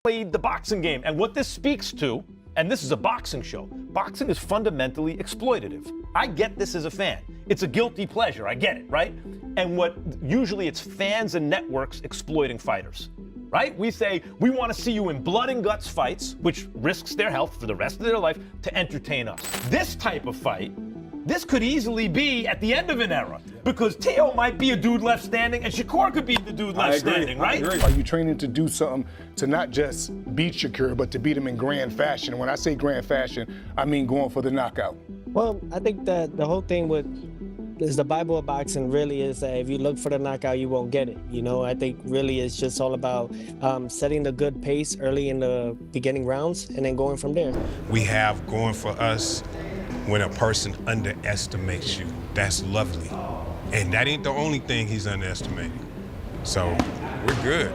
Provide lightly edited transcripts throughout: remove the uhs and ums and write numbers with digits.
played the boxing game. And what this speaks to, and this is a boxing show, boxing is fundamentally exploitative. I get this as a fan. It's a guilty pleasure, I get it, right? And usually it's fans and networks exploiting fighters, right? We say, we want to see you in blood and guts fights, which risks their health for the rest of their life, to entertain us. This type of fight, this could easily be at the end of an era, because Teo might be a dude left standing and Shakur could be the dude left standing, right? Are you training to do something to not just beat Shakur, but to beat him in grand fashion? And when I say grand fashion, I mean going for the knockout. Well, I think that the whole thing is the Bible of boxing really is that if you look for the knockout, you won't get it. You know, I think really it's just all about setting the good pace early in the beginning rounds and then going from there. We have going for us when a person underestimates you. That's lovely. And that ain't the only thing he's underestimating. So we're good.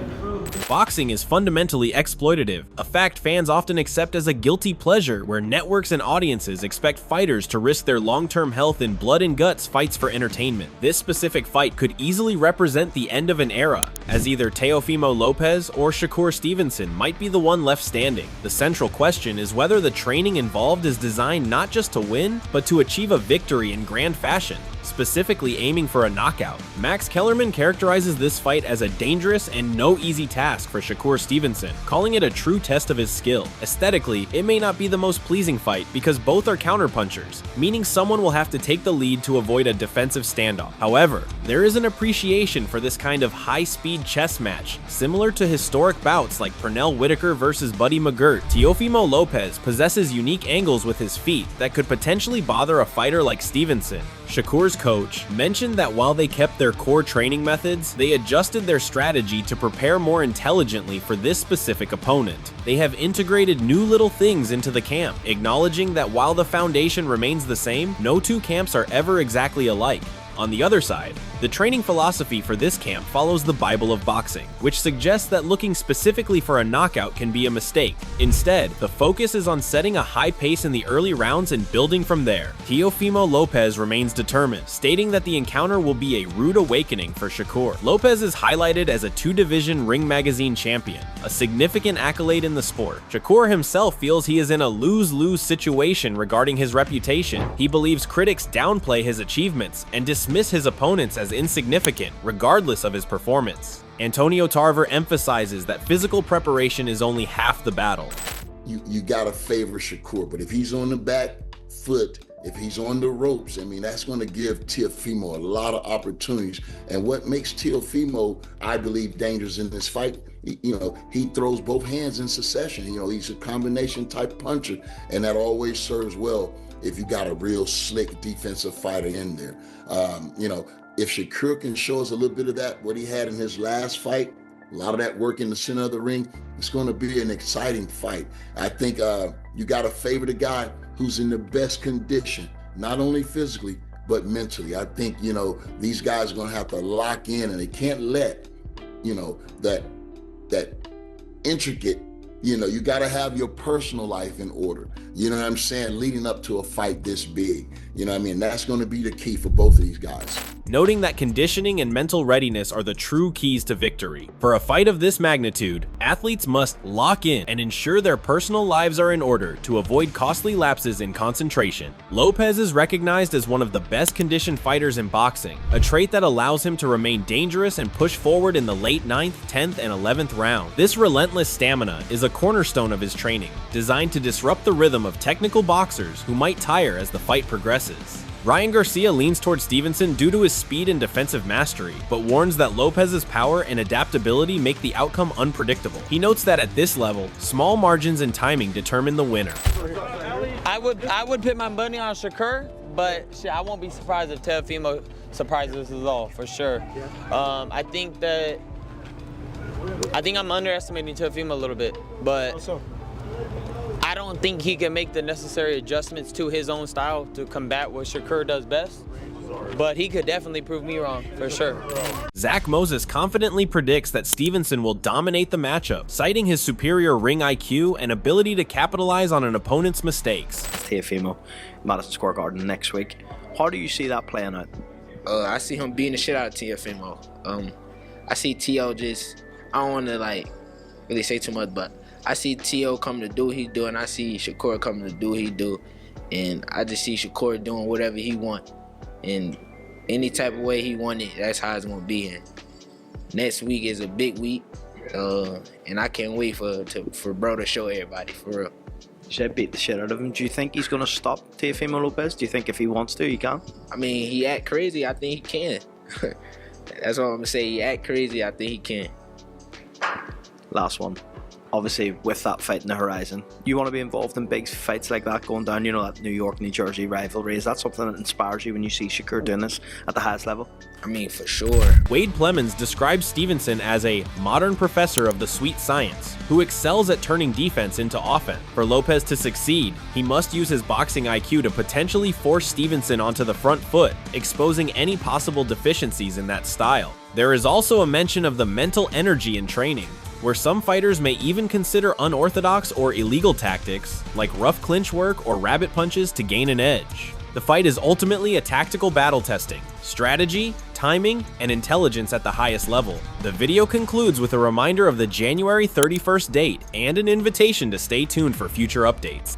Boxing is fundamentally exploitative, a fact fans often accept as a guilty pleasure where networks and audiences expect fighters to risk their long-term health in blood and guts fights for entertainment. This specific fight could easily represent the end of an era, as either Teofimo Lopez or Shakur Stevenson might be the one left standing. The central question is whether the training involved is designed not just to win, but to achieve a victory in grand fashion, specifically aiming for a knockout. Max Kellerman characterizes this fight as a dangerous and no easy task for Shakur Stevenson, calling it a true test of his skill. Aesthetically, it may not be the most pleasing fight because both are counterpunchers, meaning someone will have to take the lead to avoid a defensive standoff. However, there is an appreciation for this kind of high-speed chess match, similar to historic bouts like Pernell Whitaker versus Buddy McGirt. Teofimo Lopez possesses unique angles with his feet that could potentially bother a fighter like Stevenson. Shakur's coach mentioned that while they kept their core training methods, they adjusted their strategy to prepare more intelligently for this specific opponent. They have integrated new little things into the camp, acknowledging that while the foundation remains the same, no two camps are ever exactly alike. On the other side, the training philosophy for this camp follows the Bible of boxing, which suggests that looking specifically for a knockout can be a mistake. Instead, the focus is on setting a high pace in the early rounds and building from there. Teofimo Lopez remains determined, stating that the encounter will be a rude awakening for Shakur. Lopez is highlighted as a two-division Ring Magazine champion, a significant accolade in the sport. Shakur himself feels he is in a lose-lose situation regarding his reputation. He believes critics downplay his achievements and dismiss his opponents as insignificant, regardless of his performance. Antonio Tarver emphasizes that physical preparation is only half the battle. You gotta favor Shakur, but if he's on the back foot, if he's on the ropes, I mean, that's gonna give Teofimo a lot of opportunities. And what makes Teofimo, I believe, dangerous in this fight, he throws both hands in succession. He's a combination type puncher, and that always serves well if you got a real slick defensive fighter in there. If Shakur can show us a little bit of that, what he had in his last fight, a lot of that work in the center of the ring, it's going to be an exciting fight. I think you got to favor the guy who's in the best condition, not only physically, but mentally. I think, these guys are going to have to lock in, and they can't let, that intricate, you got to have your personal life in order. You know what I'm saying? Leading up to a fight this big. That's going to be the key for both of these guys. Noting that conditioning and mental readiness are the true keys to victory. For a fight of this magnitude, athletes must lock in and ensure their personal lives are in order to avoid costly lapses in concentration. Lopez is recognized as one of the best conditioned fighters in boxing, a trait that allows him to remain dangerous and push forward in the late 9th, 10th, and 11th round. This relentless stamina is a cornerstone of his training, designed to disrupt the rhythm of technical boxers who might tire as the fight progresses. Ryan Garcia leans towards Stevenson due to his speed and defensive mastery, but warns that Lopez's power and adaptability make the outcome unpredictable. He notes that at this level, small margins and timing determine the winner. I would put my money on Shakur, but I won't be surprised if Teofimo surprises us all, for sure. I think I'm underestimating Teofimo a little bit, but I don't think he can make the necessary adjustments to his own style to combat what Shakur does best, but he could definitely prove me wrong, for sure. Zach Moses confidently predicts that Stevenson will dominate the matchup, citing his superior ring IQ and ability to capitalize on an opponent's mistakes. Teofimo, Madison Square Garden next week. How do you see that playing out? I see him beating the shit out of Teofimo. I see T.O. just, I don't want to really say too much, but I see T.O. coming to do what he do, and I see Shakur coming to do what he do. And I just see Shakur doing whatever he want. And any type of way he want it, that's how it's going to be. And next week is a big week. And I can't wait for bro to show everybody, for real. Should beat the shit out of him. Do you think he's going to stop Teofimo Lopez? Do you think if he wants to, he can? I mean, he act crazy. I think he can. That's all I'm going to say. He act crazy. I think he can. Last one. Obviously, with that fight in the horizon, you want to be involved in big fights like that going down, you know, that New York, New Jersey rivalry. Is that something that inspires you when you see Shakur doing this at the highest level? I mean, for sure. Wade Plemons describes Stevenson as a modern professor of the sweet science who excels at turning defense into offense. For Lopez to succeed, he must use his boxing IQ to potentially force Stevenson onto the front foot, exposing any possible deficiencies in that style. There is also a mention of the mental energy in training, where some fighters may even consider unorthodox or illegal tactics, like rough clinch work or rabbit punches to gain an edge. The fight is ultimately a tactical battle testing, strategy, timing, and intelligence at the highest level. The video concludes with a reminder of the January 31st date and an invitation to stay tuned for future updates.